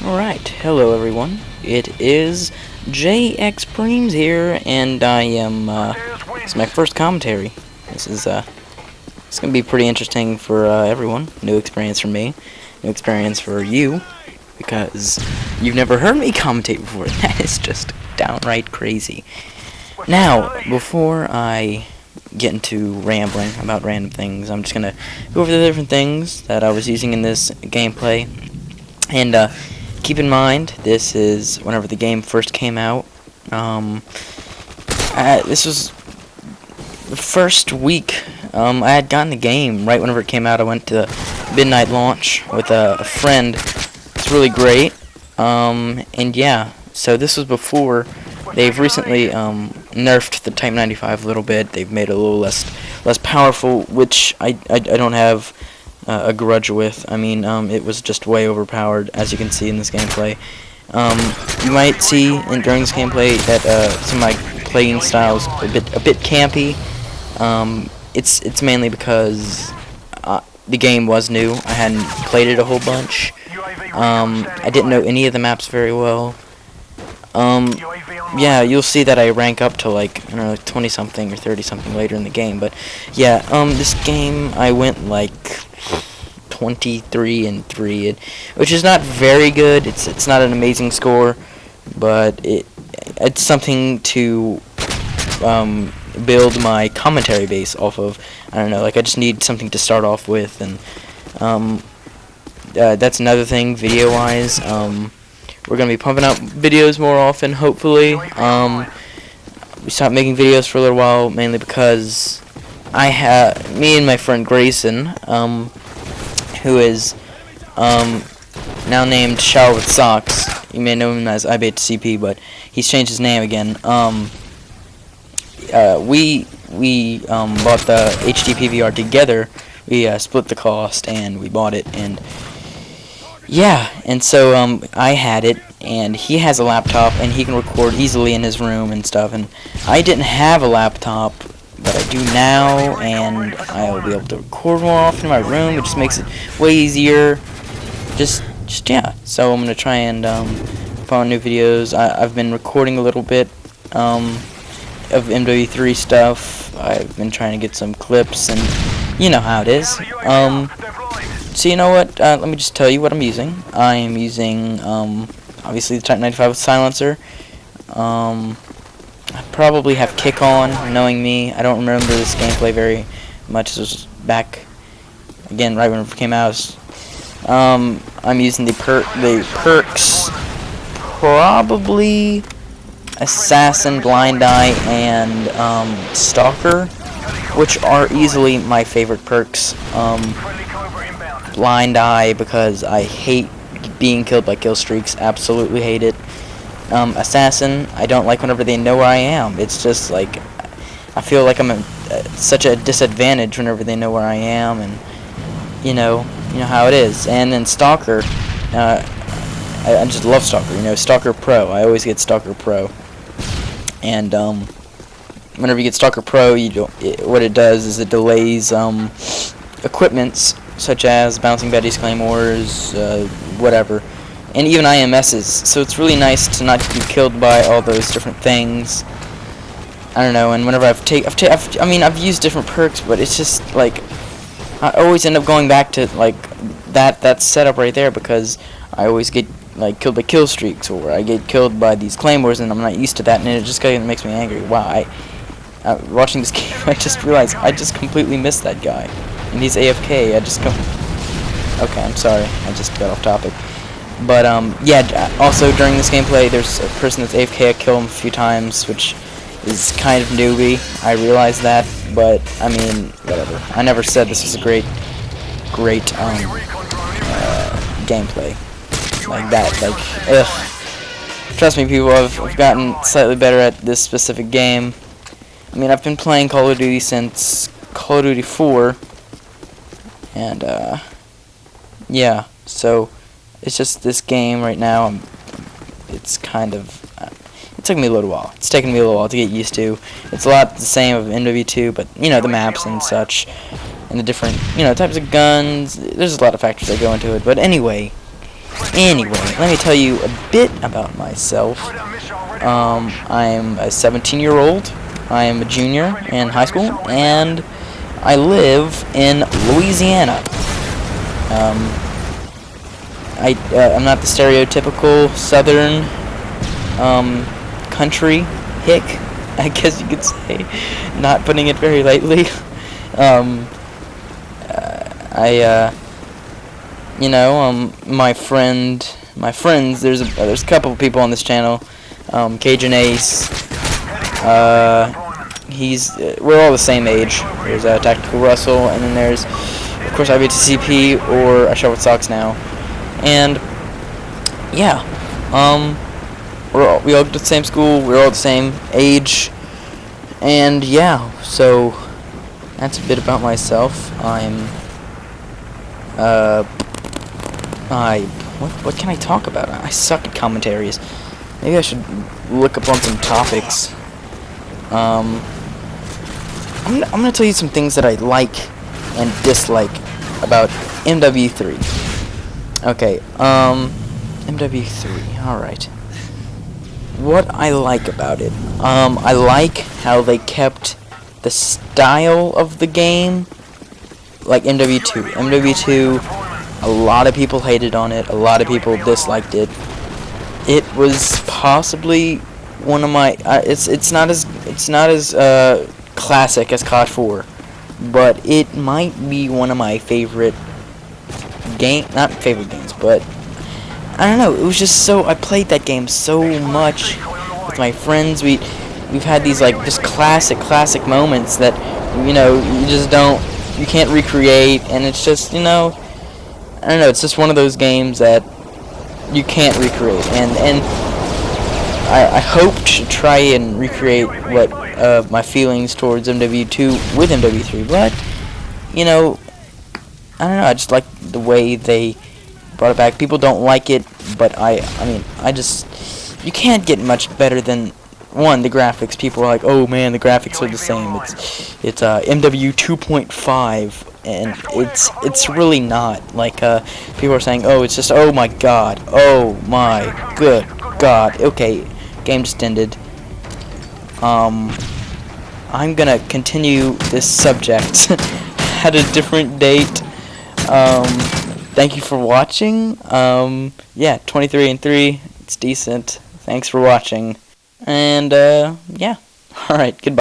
Alright, hello everyone. It is JxPREEMZ here, and I am, it's my first commentary. It's gonna be pretty interesting for, everyone. New experience for me, new experience for you, because you've never heard me commentate before. That is just downright crazy. Now, before I get into rambling about random things, I'm just gonna go over the different things that I was using in this gameplay, and, keep in mind, this is whenever the game first came out. This was the first week I had gotten the game right whenever it came out. I went to midnight launch with a friend. It's really great. And yeah, so this was before. They've recently nerfed the Type 95 a little bit. They've made it a little less powerful, which I don't have a grudge with. I mean, it was just way overpowered, as you can see in this gameplay. You might see during this gameplay that some of my playing styles a bit campy. It's mainly because the game was new. I hadn't played it a whole bunch. I didn't know any of the maps very well. Yeah, you'll see that I rank up to like, I don't know, 20 something or 30 something later in the game. But yeah, this game I went like 23-3, which is not very good. It's not an amazing score, but it's something to build my commentary base off of. I don't know, like I just need something to start off with, and that's another thing video wise. We're gonna be pumping out videos more often, hopefully. We stopped making videos for a little while, mainly because me and my friend Grayson, who is now named Shower with Socks. You may know him as IBHCP, but he's changed his name again. We bought the HD PVR together. We split the cost and we bought it, and yeah, and so I had it, and he has a laptop, and he can record easily in his room and stuff. And I didn't have a laptop, but I do now, and I will be able to record more often in my room. It just makes it way easier. Just yeah. So I'm gonna try and put on new videos. I've been recording a little bit of MW3 stuff. I've been trying to get some clips, and you know how it is. So you know what? Let me just tell you what I'm using. I am using obviously the Type 95 with silencer. I probably have kick on, knowing me. I don't remember this gameplay very much. This was back, again, right when it came out. I'm using the perks, probably Assassin, Blind Eye, and Stalker, which are easily my favorite perks. Blind Eye, because I hate being killed by kill streaks, absolutely hate it. Assassin, I don't like whenever they know where I am. It's just like, I feel like I'm at such a disadvantage whenever they know where I am, and you know how it is. And then Stalker, I just love Stalker. Stalker Pro. I always get Stalker Pro, and whenever you get Stalker Pro, what it does is it delays equipments such as bouncing Betty's claymores, whatever. And even IMSs, so it's really nice to not be killed by all those different things. I don't know, and whenever I've used different perks, but it's just like I always end up going back to like that setup right there, because I always get like killed by kill streaks, or I get killed by these claymores, and I'm not used to that, and it just kind of makes me angry. Wow, watching this game, I just realized I just completely missed that guy, and he's AFK. Okay, I'm sorry, I just got off topic. But yeah, also during this gameplay, there's a person that's AFK. I kill him a few times, which is kind of newbie. I realize that, but I mean, whatever. I never said this was a great gameplay like that. Like, ugh. Trust me, people, I've gotten slightly better at this specific game. I mean, I've been playing Call of Duty since Call of Duty 4, and yeah, so it's just this game right now. It's kind of it took me a little while. It's taken me a little while to get used to. It's a lot the same of MW2, but the maps and such, and the different types of guns. There's a lot of factors that go into it. But anyway, Anyway, let me tell you a bit about myself. I'm a 17-year-old. I am a junior in high school, and I live in Louisiana. I'm not the stereotypical southern country hick, I guess you could say, not putting it very lightly. My friends, there's a couple of people on this channel, Cajun Ace, we're all the same age. There's Tactical Russell, and then there's, of course, IBTCP, or I Show What Socks now, and, yeah, we all go to the same school, we're all the same age, and, yeah, so, that's a bit about myself. What can I talk about? I suck at commentaries. Maybe I should look up on some topics. I'm gonna tell you some things that I like and dislike about MW3. Okay, MW3, alright. What I like about it, I like how they kept the style of the game like MW2. MW2, a lot of people hated on it, a lot of people disliked it. It was possibly one of my it's not as classic as COD 4, but it might be one of my favorite not favorite games, but I don't know, it was just so, I played that game so much with my friends. We've had these like just classic moments that, you know, you can't recreate, and it's just, you know, I don't know, it's just one of those games that you can't recreate, and I hope to try and recreate what my feelings towards MW2 with MW3, but, you know, I don't know, I just like the way they brought it back. People don't like it, but I mean, you can't get much better than, one, the graphics. People are like, oh man, the graphics are the same. It's MW 2.5, and it's really not. Like, people are saying, oh, it's just, oh my god, good god. Okay, game just ended. I'm gonna continue this subject at a different date. Thank you for watching. Yeah, 23-3, it's decent. Thanks for watching. And, yeah. Alright, goodbye.